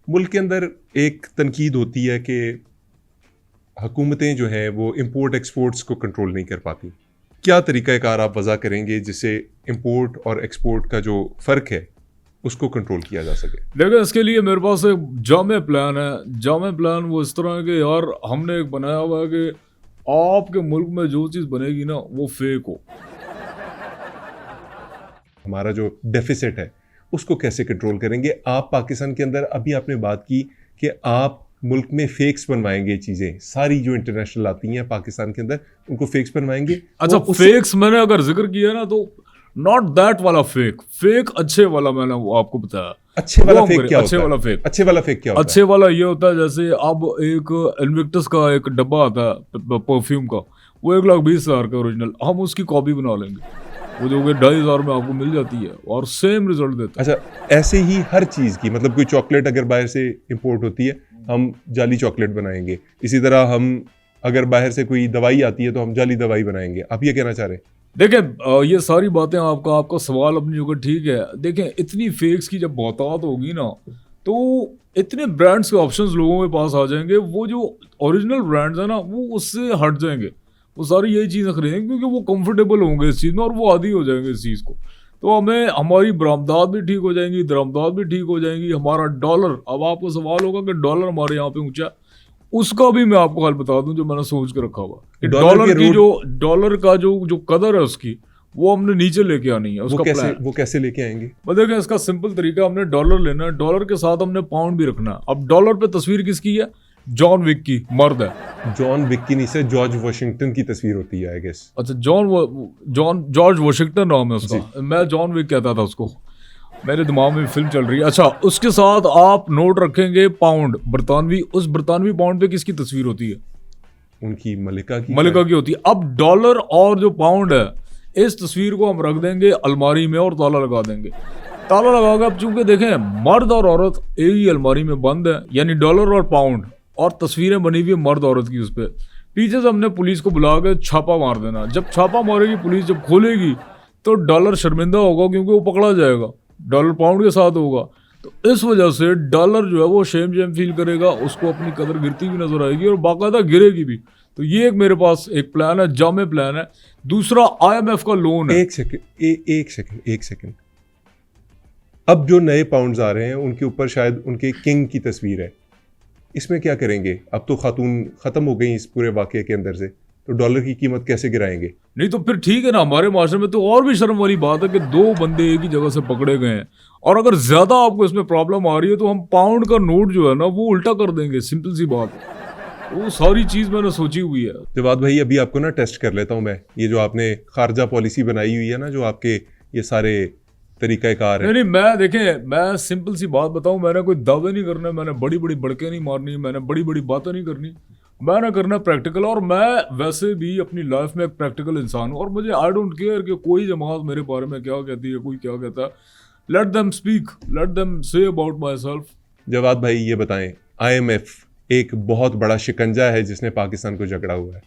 मुल्क के अंदर एक तनकीद होती है कि हुकूमतें जो हैं वो इंपोर्ट एक्सपोर्ट्स को कंट्रोल नहीं कर पाती। क्या तरीक़ाकार आप वज़ा करेंगे जिससे इंपोर्ट और एक्सपोर्ट का जो फ़र्क है उसको कंट्रोल किया जा सके? देखो, इसके लिए मेरे पास एक जामे प्लान है। जामे प्लान वो इस तरह है कि यार हमने एक बनाया हुआ है कि आपके मुल्क में जो चीज़ बनेगी ना वो फेक हो। हमारा जो डेफिसिट है उसको कैसे कंट्रोल करेंगे? आप पाकिस्तान के अंदर अभी आपने बात की कि आप मुल्क में फेक्स बनवाएंगे, चीज़ें सारी जो इंटरनेशनल आती हैं पाकिस्तान के अंदर उनको फेक्स बनवाएंगे। अच्छा, फेक्स मैंने अगर जिक्र किया ना तो नॉट दैट वाला फेक, फेक अच्छे वाला मैंने वो आपको बताया। अच्छे वाला फेक क्या अच्छे होता वाला है? फेक, अच्छे वाला फेक क्या होता अच्छे वाला ये होता है जैसे अब एक इन्विक्टस का एक डब्बा आता है परफ्यूम का, वो 1,20,000 का ओरिजिनल, हम उसकी कॉपी बना लेंगे, वो जो कि 2,500 में आपको मिल जाती है और सेम रिजल्ट देता है। अच्छा, ऐसे ही हर चीज़ की, मतलब कोई चॉकलेट अगर बाहर से इंपोर्ट होती है हम जाली चॉकलेट बनाएंगे, इसी तरह हम अगर बाहर से कोई दवाई आती है तो हम जाली दवाई बनाएंगे। आप ये कहना चाह रहे हैं? देखिए, ये सारी बातें आपका सवाल अपनी जगह ठीक है। देखें, इतनी फेक्स की जब बहुतात होगी ना तो इतने ब्रांड्स के ऑप्शंस लोगों के पास आ जाएंगे, वो जो ओरिजिनल ब्रांड्स है ना वो उससे हट जाएंगे, वो सारी यही चीज़ें खरीदेंगे क्योंकि वो कंफर्टेबल होंगे इस चीज़ में और वो आदी हो जाएंगे इस चीज़ को। तो हमें हमारी बरामदात भी ठीक हो जाएंगी, दरामदात भी ठीक हो जाएंगी। हमारा डॉलर, अब आपको सवाल होगा कि डॉलर हमारे यहाँ पे ऊंचा, उसका भी मैं आपको हाल बता दूं जो मैंने सोच के रखा हुआ कि डॉलर का जो कदर है उसकी, वो हमने नीचे लेके आनी है। उसका प्लान वो कैसे लेके आएंगे? देखें, इसका सिंपल तरीका, हमने डॉलर लेना है, डॉलर के साथ हमने पाउंड भी रखना है। अब डॉलर पे तस्वीर किसकी है? जॉन विक की, मर्द है। जॉन विक की नहीं से जॉर्ज वॉशिंगटन की तस्वीर होती है आई गेस। अच्छा, जॉर्ज वॉशिंगटन नाम है उसका, मैं जॉन विक कहता था उसको, मेरे दिमाग में फिल्म चल रही है। अच्छा, उसके साथ आप नोट रखेंगे पाउंड, बरतानवी। उस बरतानवी पाउंड पे किसकी तस्वीर होती है? उनकी मलिका की होती है। अब डॉलर और जो पाउंड है, इस तस्वीर को हम रख देंगे अलमारी में और ताला लगा देंगे। ताला लगा के, अब चूंकि देखें मर्द और औरत एक ही अलमारी में बंद है, यानी डॉलर और पाउंड, और तस्वीरें बनी हुई है मर्द औरत की उस पर, पीछे से हमने पुलिस को बुला के छापा मार देना। जब छापा मारेगी पुलिस, जब खोलेगी तो डॉलर शर्मिंदा होगा क्योंकि वो पकड़ा जाएगा, डॉलर पाउंड के साथ होगा। तो इस वजह से डॉलर जो है वो शेम फील करेगा, उसको अपनी कदर गिरती भी नजर आएगी और बाकायदा गिरेगी भी। तो ये एक मेरे पास एक प्लान है, जामे प्लान है। दूसरा, IMF का लोन है। एक सेकंड, अब जो नए पाउंड्स आ रहे हैं उनके ऊपर शायद उनके किंग की तस्वीर है, इसमें क्या करेंगे? अब तो खातून खत्म हो गई इस पूरे वाकये के अंदर से, तो डॉलर की कीमत कैसे गिराएंगे? नहीं तो फिर ठीक है ना, हमारे माशरे में तो और भी शर्म वाली बात है कि 2 बंदे एक ही जगह से पकड़े गए हैं, और अगर ज्यादा आपको इसमें प्रॉब्लम आ रही है तो हम पाउंड का नोट जो है ना वो उल्टा कर देंगे, सिंपल सी बात है। वो सारी चीज मैंने सोची हुई है। जवाद भाई, अभी आपको ना टेस्ट कर लेता हूं मैं, ये जो आपने खारजा पॉलिसी बनाई हुई है ना, जो आपके ये सारे तरीक़ाकार है। नहीं, मैं देखें, मैं सिंपल सी बात बताऊं, मैंने कोई दावे नहीं करना, मैंने बड़ी बड़ी बड़के नहीं मारनी, मैंने बड़ी बड़ी बातें नहीं करनी, मैंने करना प्रैक्टिकल। और मैं वैसे भी अपनी लाइफ में एक प्रैक्टिकल इंसान हूँ, और मुझे आई डोंट केयर कि कोई जमात मेरे बारे में क्या कहती है, कोई क्या कहता है। Let them speak, let them say about myself. Jawad भाई, ये बताएं, IMF एक बहुत बड़ा शिकंजा है जिसने पाकिस्तान को जकड़ा हुआ है।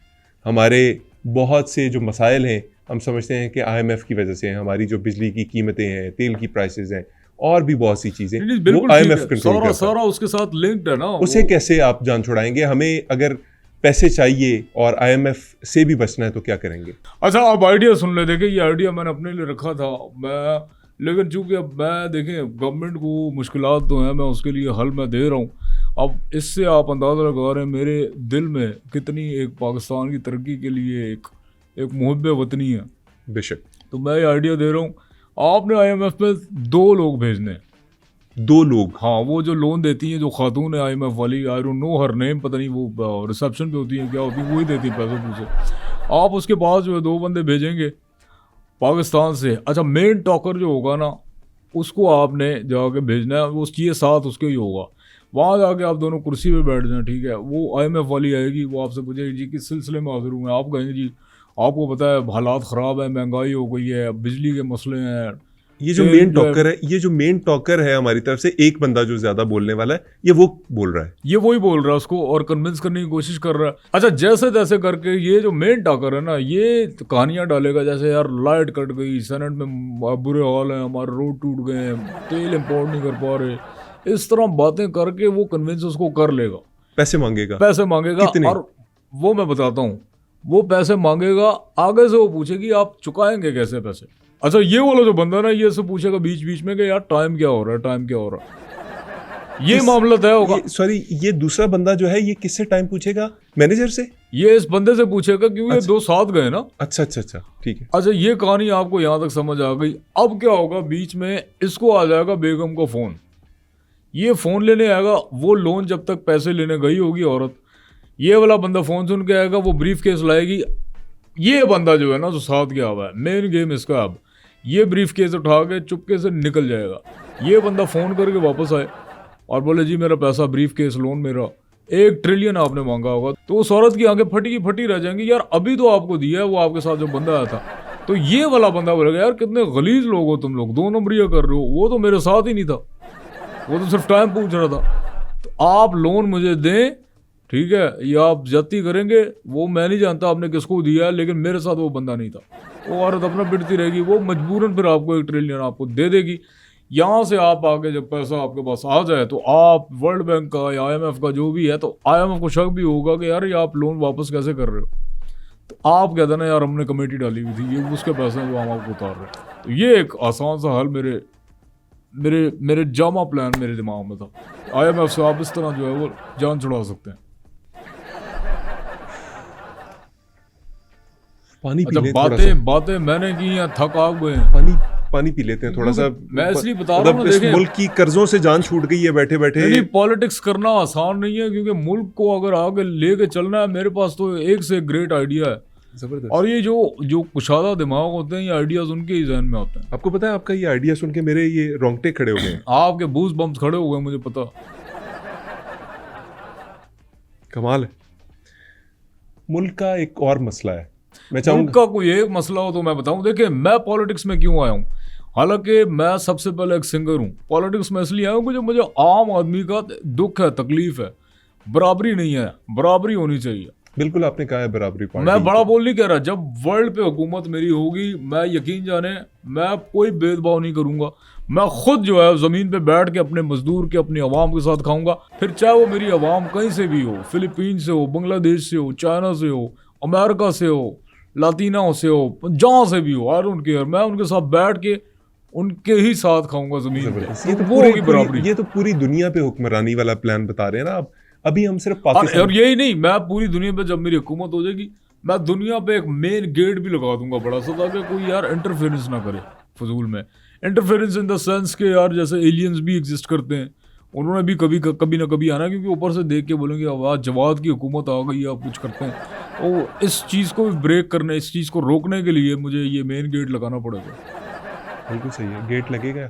हमारे बहुत से जो मसाइल हैं हम समझते हैं कि IMF की वजह से हैं। हमारी जो बिजली की कीमतें हैं, तेल की प्राइसेस हैं, और भी बहुत सी चीज़ें, वो IMF कंट्रोल करता है। सारा उसके साथ लिंक्ड है ना। उसे कैसे आप जान छुड़ाएंगे? हमें अगर पैसे चाहिए और IMF से भी बचना है तो क्या करेंगे? अच्छा, आप आइडिया सुन ले। देखिए, ये आइडिया मैंने अपने लिए रखा था लेकिन चूंकि अब मैं, देखें, गवर्नमेंट को मुश्किलात तो हैं, मैं उसके लिए हल मैं दे रहा हूँ। अब इससे आप अंदाज़ा लगा रहे हैं मेरे दिल में कितनी एक पाकिस्तान की तरक्की के लिए एक मुहब्बे वतनी है। बेशक। तो मैं ये आइडिया दे रहा हूँ, आपने IMF में 2 लोग भेजने हैं। 2 लोग? हाँ, वो जो लोन देती हैं, जो खातून है IMF वाली, I don't know her name, पता नहीं वो रिसेप्शन पे होती है क्या होती है, वही देती है पैसे पूसे। आप उसके पास जो है 2 बंदे भेजेंगे पाकिस्तान से। अच्छा, मेन टॉकर जो होगा ना उसको आपने जाके भेजना है, वो उसकी साथ उसके ही होगा। वहाँ जाके आप दोनों कुर्सी पे बैठ जाएं, ठीक है। वो IMF वाली आएगी, वो आपसे पूछेगी जी किस सिलसिले में हाजिर हुए हैं। आप कहेंगे जी आपको पता है हालात ख़राब है, महंगाई हो गई है, बिजली के मसले हैं। ये जो मेन टॉकर है, ये जो मेन टॉकर है हमारी तरफ से, एक बंदा जो ज्यादा बोलने वाला है, ये वो बोल रहा है, ये वही बोल रहा है उसको और कन्विंस करने की कोशिश कर रहा है। अच्छा, जैसे तैसे करके ये जो मेन टॉकर है ना, ये कहानियां डालेगा जैसे यार लाइट कट गई, सेनेट में बुरे हाल है, हमारे रोड टूट गए हैं, तेल इंपोर्ट नहीं कर पा रहे, इस तरह बातें करके वो कन्विंस उसको कर लेगा, पैसे मांगेगा। कितने? और वो मैं बताता हूँ, वो पैसे मांगेगा, आगे से वो पूछेगी आप चुकाएंगे कैसे पैसे। अच्छा, ये वाला जो बंदा ना, ये से पूछेगा बीच बीच में कि यार टाइम क्या हो रहा है, टाइम क्या हो रहा है, ये मामला तय होगा। सॉरी, ये दूसरा बंदा जो है ये किससे टाइम पूछेगा? मैनेजर से? ये इस बंदे से पूछेगा क्योंकि ये दो साथ गए ना। अच्छा, ठीक है। अच्छा, ये कहानी आपको यहाँ तक समझ आ गई। अब क्या होगा, बीच में इसको आ जाएगा बेगम का फोन, ये फोन लेने आएगा। वो लोन जब तक पैसे लेने गई होगी औरत, ये वाला बंदा फोन सुन के आएगा, वो ब्रीफ केस लाएगी। ये बंदा जो है ना, जो साथ गया हुआ है, मेन गेम इसका। अब ये ब्रीफ केस उठा के चुपके से निकल जाएगा। ये बंदा फोन करके वापस आए और बोले जी मेरा पैसा, ब्रीफ केस लोन मेरा 1 ट्रिलियन आपने मांगा होगा। तो उस औरत की आंखें फटी की फटी रह जाएंगी, यार अभी तो आपको दिया है, वो आपके साथ जो बंदा आया था। तो ये वाला बंदा बोलेगा यार कितने गलीज लोग हो तुम लोग, 2 नंबरिया कर रहे हो, वो तो मेरे साथ ही नहीं था, वो तो सिर्फ टाइम पूछ रहा था। तो आप लोन मुझे दें, ठीक है, या आप ज्यादती करेंगे, वो मैं नहीं जानता आपने किसको दिया है, लेकिन मेरे साथ वो बंदा नहीं था। वो औरत अपना पिटती रहेगी, वो मजबूरन फिर आपको 1 ट्रिलियन आपको दे देगी। यहाँ से आप आगे जब पैसा आपके पास आ जाए तो आप वर्ल्ड बैंक का या IMF का जो भी है, तो IMF को शक भी होगा कि यार ये आप लोन वापस कैसे कर रहे हो। तो आप कहते ना यार हमने कमेटी डाली हुई थी, ये उसके पैसे हैं जो हम आपको उतार रहे हैं। तो ये एक आसान सा हल मेरे जामा प्लान मेरे दिमाग में था। IMF से आप इस तरह जो है वो जान छुड़ा सकते हैं। पानी अच्छा, पी लें बातें मैंने की या थक आ गए हैं। पानी पी लेते हैं थोड़ा सा। मैं इसलिए बता रहा हूँ, इस मुल्क की कर्जों से जान छूट गई है बैठे बैठे। नहीं, पॉलिटिक्स करना आसान नहीं है, क्योंकि मुल्क को अगर आगे लेके चलना है, मेरे पास तो एक से एक ग्रेट आइडिया है। जबरदस्त। और ये जो कुशादा दिमाग होते हैं, ये आइडियाज उनके ही जहन में होते हैं। आपको पता है, आपका ये आइडिया सुन के मेरे ये रोंगटे खड़े हो गए। आपके बूज बम्स खड़े हो गए, मुझे पता। कमाल है। मुल्क का एक और मसला है, मैं चाहूंगा। मुल्क का कोई एक मसला हो तो मैं बताऊं। देखिए, मैं पॉलिटिक्स में क्यों आया हूँ, हालांकि मैं सबसे पहले एक सिंगर हूँ। पॉलिटिक्स में इसलिए आया हूँ कि मुझे आम आदमी का दुख है, तकलीफ है। बराबरी नहीं है, बराबरी होनी चाहिए। बिल्कुल, आपने कहा है बराबरी। मैं बड़ा बोल नहीं कह रहा। जब वर्ल्ड पे हुकूमत मेरी होगी, मैं यकीन जाने मैं कोई भेदभाव नहीं करूंगा। मैं खुद जो है ज़मीन पे बैठ के अपने मजदूर के, अपनी आवाम के साथ खाऊंगा। फिर चाहे वो मेरी आवाम कहीं से भी हो, फिलीपीन से हो, बांग्लादेश से हो, चाइना से हो, अमेरिका से हो, लातीना से हो, जहाँ से भी हो, आई डोंट केयर। मैं उनके साथ बैठ के उनके ही साथ खाऊंगा ज़मीन पे। ये तो वो होगी बराबरी। ये तो पूरी दुनिया पे हुक्मरानी वाला प्लान बता रहे हैं ना आप। अभी हम सिर्फ पाकिस्तान। और यही नहीं, मैं पूरी दुनिया पे जब मेरी हुकूमत हो जाएगी, मैं दुनिया पे एक मेन गेट भी लगा दूंगा बड़ा सा, ताकि कोई यार इंटरफेरेंस ना करे फजूल में। इंटरफेरेंस इन द सेंस के यार जैसे एलियंस भी एग्जिस्ट करते हैं, उन्होंने भी कभी ना कभी आना, क्योंकि ऊपर से देख के बोलेंगे आवाज जवाद की हुकूमत आ गई, आप कुछ करते हैं। तो इस चीज़ को भी ब्रेक करने, इस चीज़ को रोकने के लिए मुझे ये मेन गेट लगाना पड़ेगा। बिल्कुल सही है, गेट लगेगा।